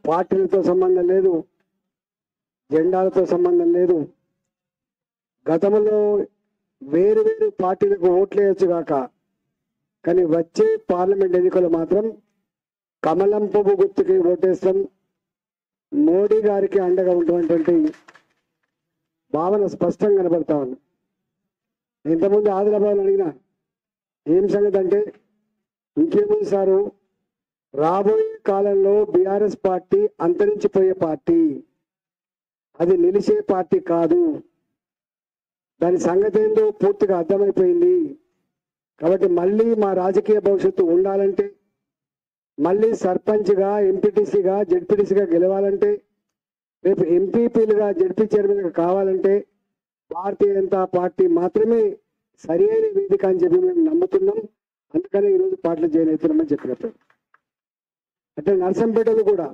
పార్టీలతో సంబంధం లేదు, జెండాలతో సంబంధం లేదు. గతంలో వేరు వేరు పార్టీలకు ఓట్లు వేయచ్చు కాక, కానీ వచ్చే పార్లమెంట్ ఎన్నికలు మాత్రం కమలం పువ్వు గుర్తుకి ఓటేస్తాం, మోడీ గారికి అండగా ఉన్నటువంటి భావన స్పష్టంగా కనబడతా ఉంది. ఇంతకుముందు ఆదిలాబాద్ అడిగినా ఏం సంగతి అంటే, ఇంకేముంది సారు, రాబోయే కాలంలో బీఆర్ఎస్ పార్టీ అంతరించిపోయే పార్టీ, అది నిలిచే పార్టీ కాదు, దాని సంగతి ఏందో పూర్తిగా అర్థమైపోయింది. కాబట్టి మళ్ళీ మా రాజకీయ భవిష్యత్తు ఉండాలంటే, మళ్ళీ సర్పంచ్గా, ఎంపీటీసీగా, జెడ్పీటీసీగా గెలవాలంటే, రేపు ఎంపీపీలుగా, జెడ్పీ చైర్మన్గా కావాలంటే భారతీయ జనతా పార్టీ మాత్రమే సరి అయిన వేదిక అని చెప్పి మేము నమ్ముతున్నాం. అందుకనే ఈరోజు పార్టీలో జాయిన్ అవుతున్నామని చెప్పినప్పుడు. అంటే నర్సంపేటలో కూడా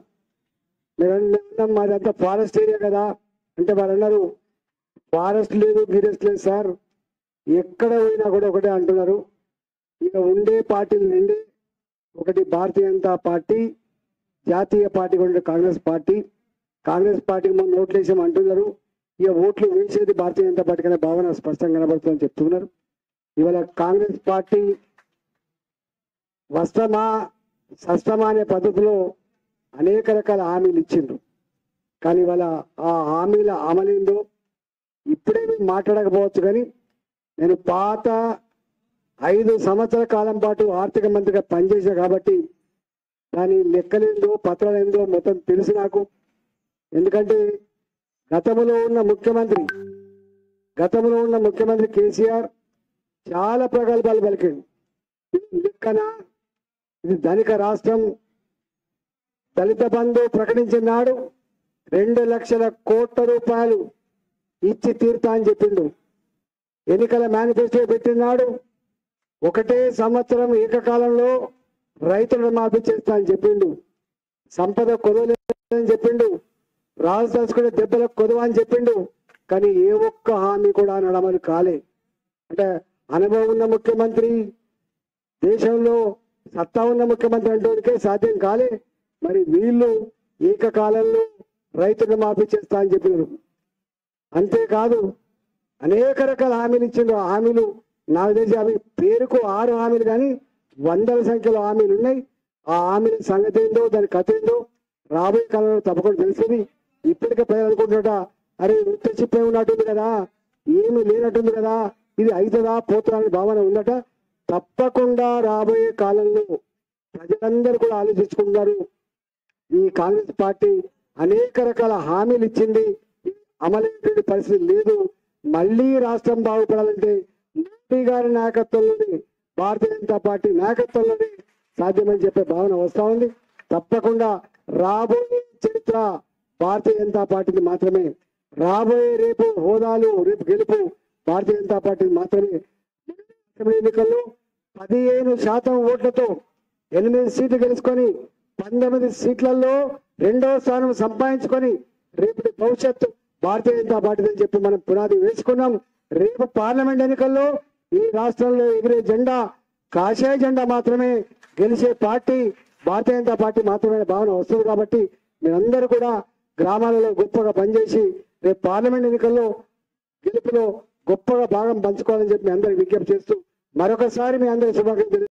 మేము మాది అంతా ఫారెస్ట్ ఏరియా కదా అంటే వాళ్ళు అన్నారు, ఫారెస్ట్ లేదు, గిరెస్ట్ లేదు సార్, ఎక్కడ పోయినా కూడా ఒకటే అంటున్నారు. ఇక ఉండే పార్టీలు నిండి ఒకటి భారతీయ జనతా పార్టీ, జాతీయ పార్టీ కూడా కాంగ్రెస్ పార్టీ. కాంగ్రెస్ పార్టీకి మనం ఓట్లు వేసామంటున్నారు, ఇక ఓట్లు వేసేది భారతీయ జనతా పార్టీ అనే భావన స్పష్టంగా కనబడుతుందని చెప్తున్నారు. ఇవాళ కాంగ్రెస్ పార్టీ వస్తమా సస్తమా అనే పద్ధతిలో అనేక రకాల హామీలు ఇచ్చిండ్రు. కానీ ఇవాళ ఆ హామీల అమలేందో ఇప్పుడే మేము మాట్లాడకపోవచ్చు, కానీ నేను పాత 5 సంవత్సరాల కాలం పాటు ఆర్థిక మంత్రిగా పనిచేసా కాబట్టి దాని లెక్కలేందో పత్రాలేందో మొత్తం తెలుసు నాకు. ఎందుకంటే గతంలో ఉన్న ముఖ్యమంత్రి కేసీఆర్ చాలా ప్రగల్భాలు పలికాడు. లెక్కన ఇది ధనిక రాష్ట్రం, దళిత బంధు ప్రకటించిన నాడు 2 లక్షల కోట్ల రూపాయలు ఇచ్చి తీరుతా అని చెప్పిండు. ఎన్నికల మేనిఫెస్టో పెట్టినాడు ఒకటే సంవత్సరం ఏకకాలంలో రైతులను మాఫీ చేస్తా అని చెప్పిండు. సంపద కొదవలేదని చెప్పిండు, రాజు తలుచుకునే దెబ్బలకు కొదవ అని చెప్పిండు. కానీ ఏ ఒక్క హామీ కూడా నడమని కాలే. అంటే అనుభవం ఉన్న ముఖ్యమంత్రి, దేశంలో సత్తా ఉన్న ముఖ్యమంత్రి అంటోనికే సాధ్యం కాలే. మరి వీళ్ళు ఏకకాలంలో రైతులను మాఫీ చేస్తా అని చెప్పినారు. అంతేకాదు అనేక రకాల హామీలు ఇచ్చిండ్రు. ఆ హామీలు నాకు తెలిసి అవి పేరుకు 6 హామీలు, కానీ వందల సంఖ్యలో హామీలు ఉన్నాయి. ఆ హామీల సంగతి ఏందో, దాని కథ ఏందో రాబోయే కాలంలో తప్పకుండా తెలిసింది. ఇప్పటికే ప్రజలు అనుకుంటున్నట, అరే ఉత్త చిప్పే ఉన్నట్టుంది కదా, ఏమి లేనట్టుంది కదా, ఇది అవుతుందా పోతుందా అనే భావన ఉందట. తప్పకుండా రాబోయే కాలంలో ప్రజలందరూ కూడా ఆలోచించుకుంటున్నారు. ఈ కాంగ్రెస్ పార్టీ అనేక రకాల హామీలు ఇచ్చింది, అమలైనటువంటి పరిస్థితి లేదు. మళ్ళీ రాష్ట్రం బాగుపడాలంటే మోడీ గారి నాయకత్వంలోనే, భారతీయ జనతా పార్టీ నాయకత్వంలోనే సాధ్యమని చెప్పే భావన వస్తా ఉంది. తప్పకుండా రాబోయే చరిత్ర భారతీయ జనతా పార్టీకి మాత్రమే. రాబోయే రేపు హోదాలు, రేపు గెలుపు భారతీయ జనతా పార్టీకి మాత్రమే. అసెంబ్లీ ఎన్నికల్లో 15% ఓట్లతో 8 సీట్లు గెలుచుకొని 19 సీట్లలో 2వ స్థానం సంపాదించుకొని రేపటి భవిష్యత్తు భారతీయ జనతా పార్టీ అని చెప్పి మనం పునాది వేసుకున్నాం. రేపు పార్లమెంట్ ఎన్నికల్లో ఈ రాష్ట్రంలో ఎగిరే జెండా కాషాయ జెండా మాత్రమే, గెలిచే పార్టీ భారతీయ జనతా పార్టీ మాత్రమే భావన వస్తుంది. కాబట్టి మీరందరూ కూడా గ్రామాలలో గొప్పగా పనిచేసి రేపు పార్లమెంట్ ఎన్నికల్లో గెలుపులో గొప్పగా భాగం పంచుకోవాలని చెప్పి మీ అందరికి విజ్ఞప్తి చేస్తూ మరొకసారి మీ అందరి శుభాకాంక్షలు.